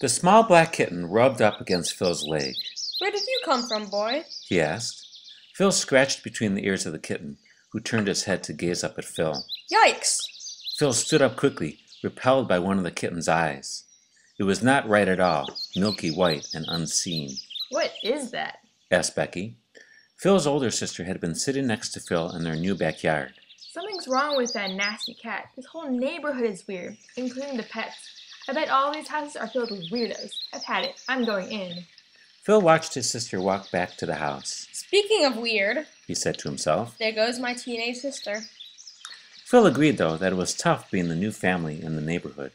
The small black kitten rubbed up against Phil's leg. Where did you come from, boy? He asked. Phil scratched between the ears of the kitten, who turned his head to gaze up at Phil. Yikes! Phil stood up quickly, repelled by one of the kitten's eyes. It was not right at all, milky white and unseen. What is that? Asked Becky. Phil's older sister had been sitting next to Phil in their new backyard. Something's wrong with that nasty cat. This whole neighborhood is weird, including the pets. I bet all these houses are filled with weirdos. I've had it. I'm going in. Phil watched his sister walk back to the house. Speaking of weird, He said to himself. there goes my teenage sister. Phil agreed, though, that it was tough being the new family in the neighborhood.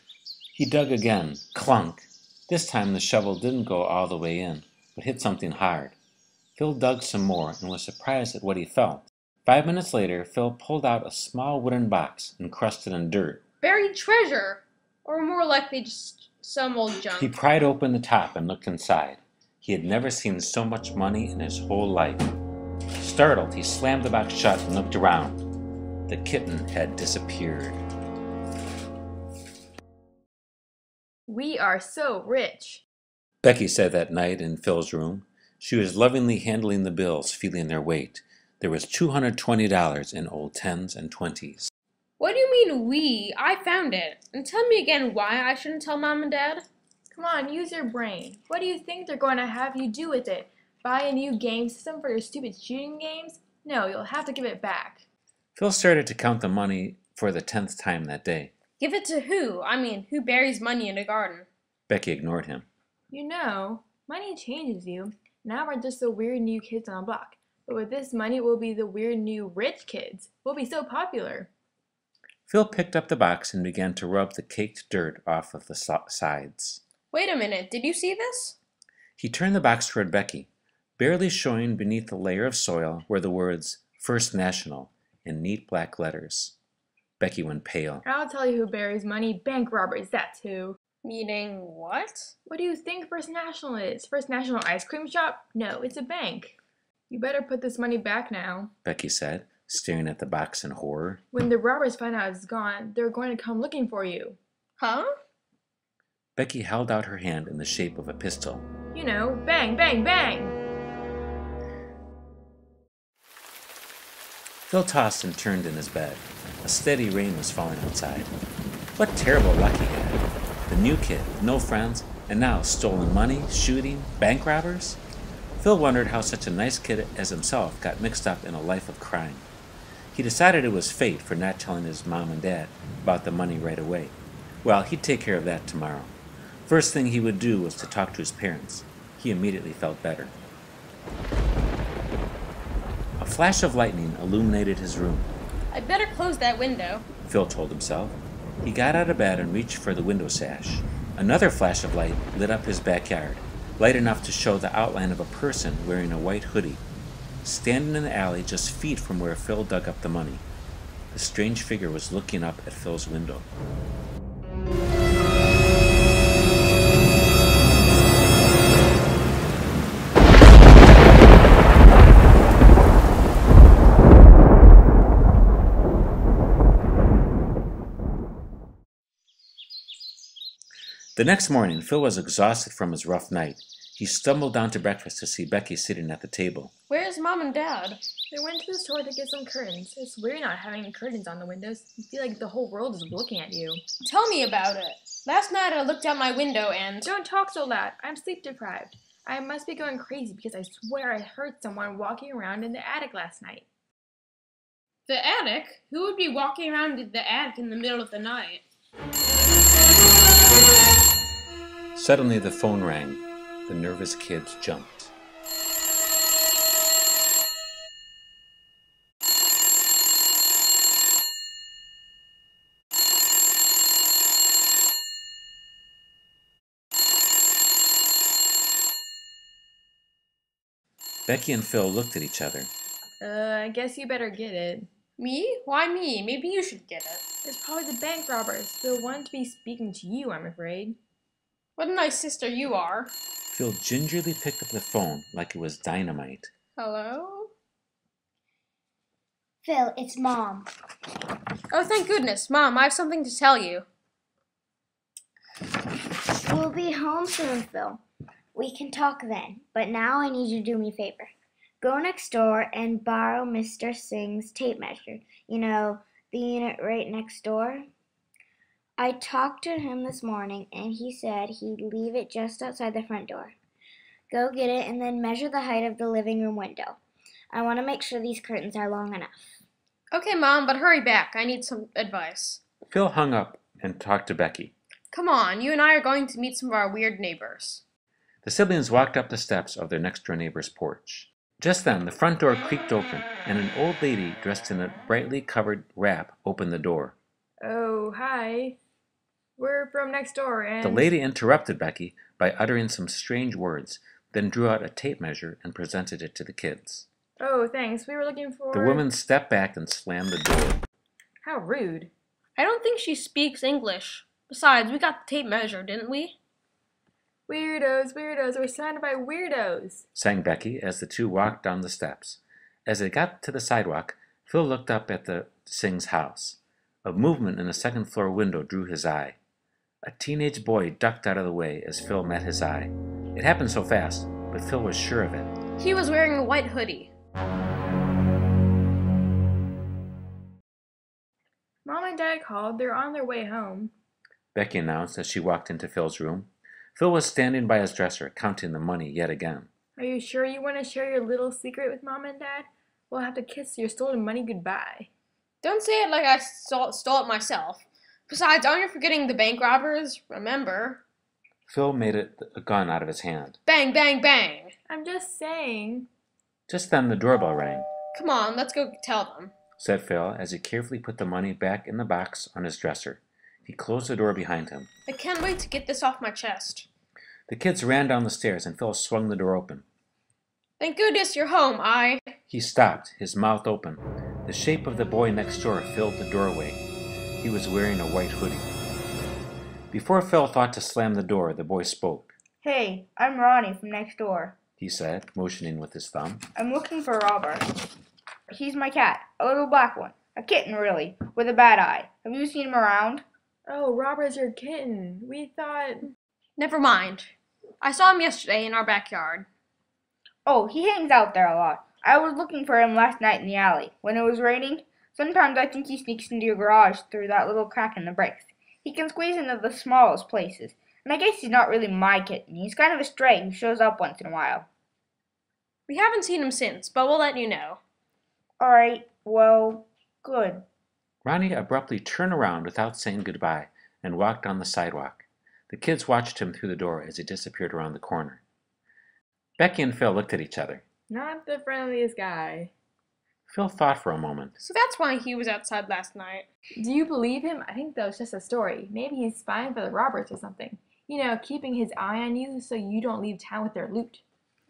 He dug again. Clunk! This time the shovel didn't go all the way in, but hit something hard. Phil dug some more and was surprised at what he felt. 5 minutes later, Phil pulled out a small wooden box encrusted in dirt. Buried treasure! Or more likely just some old junk. He pried open the top and looked inside. He had never seen so much money in his whole life. Startled, he slammed the box shut and looked around. The kitten had disappeared. We are so rich. Becky said that night in Phil's room. She was lovingly handling the bills, feeling their weight. There was $220 in old 10s and 20s. What do you mean we? I found it. And tell me again why I shouldn't tell Mom and Dad? Come on, use your brain. What do you think they're going to have you do with it? Buy a new game system for your stupid shooting games? No, you'll have to give it back. Phil started to count the money for the 10th time that day. Give it to who? I mean, who buries money in a garden? Becky ignored him. You know, money changes you. Now we're just the weird new kids on the block. But with this money, we'll be the weird new rich kids. We'll be so popular. Phil picked up the box and began to rub the caked dirt off of the sides. Wait a minute, did you see this? He turned the box toward Becky. Barely showing beneath the layer of soil were the words, First National, in neat black letters. Becky went pale. I'll tell you who buries money. Bank robbers, that's who. Meaning what? What do you think First National is? First National ice cream shop? No, it's a bank. You better put this money back now, Becky said, staring at the box in horror. When the robbers find out it's gone, they're going to come looking for you. Huh? Becky held out her hand in the shape of a pistol. You know, bang, bang, bang! Phil tossed and turned in his bed. A steady rain was falling outside. What terrible luck he had. The new kid, with no friends, and now stolen money, shooting, bank robbers? Phil wondered how such a nice kid as himself got mixed up in a life of crime. He decided it was fate for not telling his mom and dad about the money right away. Well, he'd take care of that tomorrow. First thing he would do was to talk to his parents. He immediately felt better. A flash of lightning illuminated his room. I'd better close that window. Phil told himself. He got out of bed and reached for the window sash. Another flash of light lit up his backyard, light enough to show the outline of a person wearing a white hoodie, standing in the alley just feet from where Phil dug up the money. The strange figure was looking up at Phil's window. The next morning, Phil was exhausted from his rough night. He stumbled down to breakfast to see Becky sitting at the table. Where's Mom and Dad? They went to the store to get some curtains. It's weird not having curtains on the windows. You feel like the whole world is looking at you. Tell me about it. Last night I looked out my window and... Don't talk so loud. I'm sleep deprived. I must be going crazy because I swear I heard someone walking around in the attic last night. The attic? Who would be walking around in the attic in the middle of the night? Suddenly the phone rang. The nervous kids jumped. Becky and Phil looked at each other. I guess you better get it. Me? Why me? Maybe you should get it. It's probably the bank robbers. They'll want to be speaking to you, I'm afraid. What a nice sister you are. Phil gingerly picked up the phone like it was dynamite. Hello? Phil, it's Mom. Oh, thank goodness. Mom, I have something to tell you. will be home soon, Phil. We can talk then, but now I need you to do me a favor. Go next door and borrow Mr. Singh's tape measure. You know, the unit right next door. I talked to him this morning, and he said he'd leave it just outside the front door. Go get it and then measure the height of the living room window. I want to make sure these curtains are long enough. Okay, Mom, but hurry back. I need some advice. Phil hung up and talked to Becky. Come on, you and I are going to meet some of our weird neighbors. The siblings walked up the steps of their next-door neighbor's porch. Just then, the front door creaked open, and an old lady dressed in a brightly covered wrap opened the door. Oh, hi. We're from next door, and... The lady interrupted Becky by uttering some strange words, then drew out a tape measure and presented it to the kids. Oh, thanks. We were looking for... The woman stepped back and slammed the door. How rude. I don't think she speaks English. Besides, we got the tape measure, didn't we? Weirdos, weirdos, we're surrounded by weirdos, sang Becky as the two walked down the steps. As they got to the sidewalk, Phil looked up at the Singh's house. A movement in a second-floor window drew his eye. A teenage boy ducked out of the way as Phil met his eye. It happened so fast, but Phil was sure of it. He was wearing a white hoodie. Mom and Dad called. They're on their way home. Becky announced as she walked into Phil's room. Phil was standing by his dresser, counting the money yet again. Are you sure you want to share your little secret with Mom and Dad? We'll have to kiss your stolen money goodbye. Don't say it like I stole it myself. Besides, aren't you forgetting the bank robbers? Remember? Phil made a gun out of his hand. Bang, bang, bang. I'm just saying. Just then the doorbell rang. Come on, let's go tell them, said Phil as he carefully put the money back in the box on his dresser. He closed the door behind him. I can't wait to get this off my chest. The kids ran down the stairs and Phil swung the door open. Thank goodness you're home, He stopped, his mouth open. The shape of the boy next door filled the doorway. He was wearing a white hoodie. Before Phil thought to slam the door, the boy spoke. Hey, I'm Ronnie from next door, he said, motioning with his thumb. I'm looking for Robert. He's my cat, a little black one. A kitten, really, with a bad eye. Have you seen him around? Oh, Robert's your kitten. We thought... Never mind. I saw him yesterday in our backyard. Oh, he hangs out there a lot. I was looking for him last night in the alley. When it was raining, sometimes I think he sneaks into your garage through that little crack in the bricks. He can squeeze into the smallest places. And I guess he's not really my kitten. He's kind of a stray who shows up once in a while. We haven't seen him since, but we'll let you know. Alright, well, good. Ronnie abruptly turned around without saying goodbye and walked on the sidewalk. The kids watched him through the door as he disappeared around the corner. Becky and Phil looked at each other. Not the friendliest guy. Phil thought for a moment. So that's why he was outside last night. Do you believe him? I think that was just a story. Maybe he's spying for the Roberts or something. You know, keeping his eye on you so you don't leave town with their loot.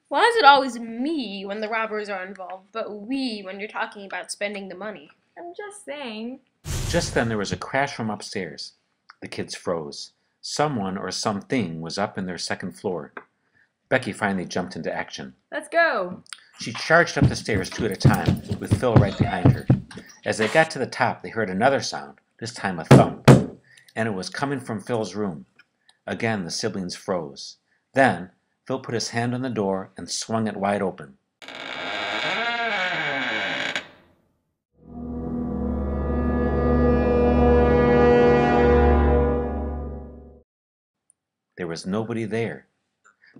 Why is it always me when the robbers are involved, but we when you're talking about spending the money? I'm just saying. Just then there was a crash from upstairs. The kids froze. Someone or something was up in their second floor. Becky finally jumped into action. Let's go. She charged up the stairs two at a time, with Phil right behind her. As they got to the top, they heard another sound, this time a thump, and it was coming from Phil's room. Again, the siblings froze. Then, Phil put his hand on the door and swung it wide open. There was nobody there.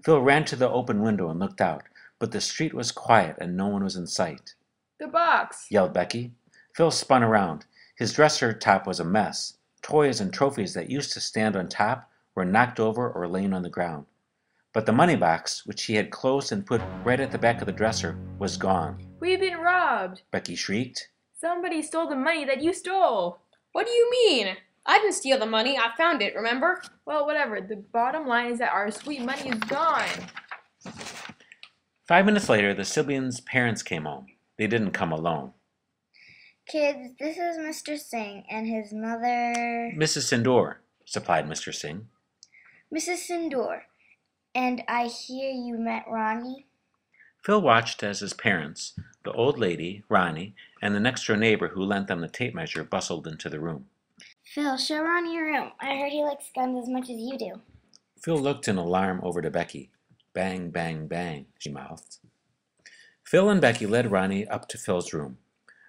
Phil ran to the open window and looked out, but the street was quiet and no one was in sight. The box! Yelled Becky. Phil spun around. His dresser top was a mess. Toys and trophies that used to stand on top were knocked over or laying on the ground. But the money box, which he had closed and put right at the back of the dresser, was gone. We've been robbed! Becky shrieked. Somebody stole the money that you stole! What do you mean? I didn't steal the money. I found it, remember? Well, whatever. The bottom line is that our sweet money is gone. 5 minutes later, the siblings' parents came home. They didn't come alone. Kids, this is Mr. Singh and his mother... Mrs. Sindoor, supplied Mr. Singh. Mrs. Sindoor. And I hear you met Ronnie? Phil watched as his parents, the old lady, Ronnie, and the next-door neighbor who lent them the tape measure bustled into the room. Phil, show Ronnie your room. I heard he likes guns as much as you do. Phil looked in alarm over to Becky. Bang, bang, bang, she mouthed. Phil and Becky led Ronnie up to Phil's room.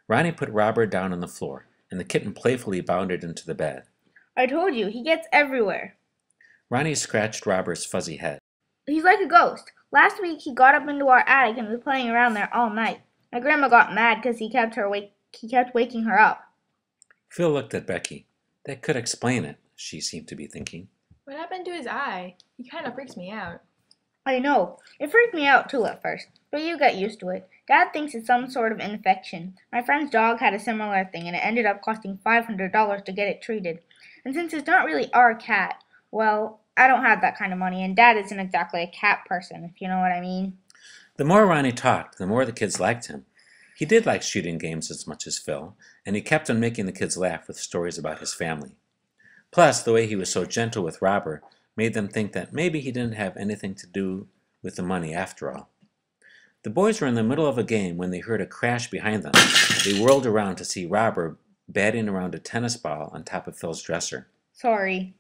Ronnie put Robert down on the floor, and the kitten playfully bounded into the bed. I told you, he gets everywhere. Ronnie scratched Robert's fuzzy head. He's like a ghost. Last week he got up into our attic and was playing around there all night. My grandma got mad because he kept waking her up. Phil looked at Becky. That could explain it, she seemed to be thinking. What happened to his eye? He kind of freaks me out. I know. It freaked me out too at first, but you get used to it. Dad thinks it's some sort of infection. My friend's dog had a similar thing, and it ended up costing $500 to get it treated. And since it's not really our cat, well, I don't have that kind of money, and Dad isn't exactly a cat person, if you know what I mean. The more Ronnie talked, the more the kids liked him. He did like shooting games as much as Phil, and he kept on making the kids laugh with stories about his family. Plus, the way he was so gentle with Robert made them think that maybe he didn't have anything to do with the money after all. The boys were in the middle of a game when they heard a crash behind them. They whirled around to see Robert batting around a tennis ball on top of Phil's dresser. Sorry.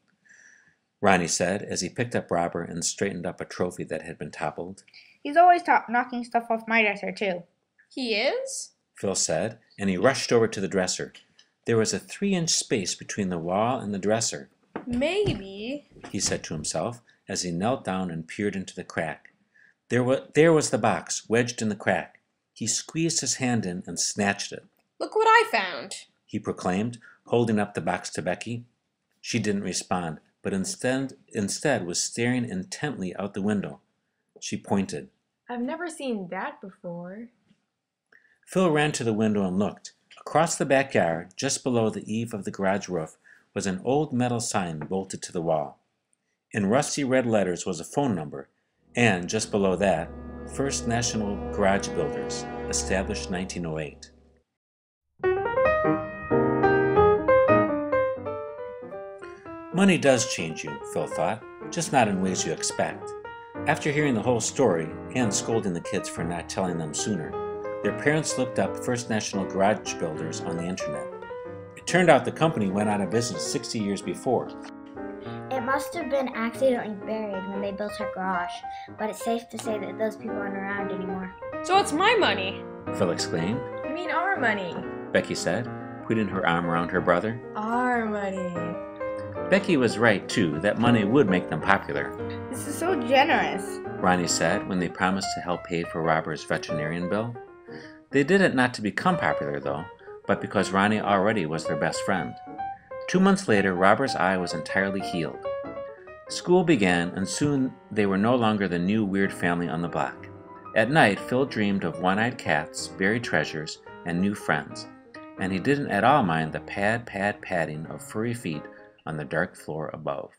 Ronnie said as he picked up Robert and straightened up a trophy that had been toppled. He's always knocking stuff off my dresser, too. He is? Phil said, and he rushed over to the dresser. There was a 3-inch space between the wall and the dresser. Maybe, he said to himself as he knelt down and peered into the crack. There was the box, wedged in the crack. He squeezed his hand in and snatched it. Look what I found, he proclaimed, holding up the box to Becky. She didn't respond, but instead was staring intently out the window. She pointed. I've never seen that before. Phil ran to the window and looked. Across the backyard, just below the eave of the garage roof, was an old metal sign bolted to the wall. In rusty red letters was a phone number, and just below that, First National Garage Builders, established 1908. Money does change you, Phil thought, just not in ways you expect. After hearing the whole story and scolding the kids for not telling them sooner, their parents looked up First National Garage Builders on the internet. It turned out the company went out of business 60 years before. It must have been accidentally buried when they built our garage, but it's safe to say that those people aren't around anymore. so it's my money. Phil exclaimed. You mean our money? Becky said, putting her arm around her brother. Our money. Becky was right, too, that money would make them popular. This is so generous. Ronnie said when they promised to help pay for Robert's veterinarian bill. They did it not to become popular, though, but because Ronnie already was their best friend. 2 months later, Robert's eye was entirely healed. School began, and soon they were no longer the new weird family on the block. At night, Phil dreamed of one-eyed cats, buried treasures, and new friends, and he didn't at all mind the padding of furry feet on the dark floor above.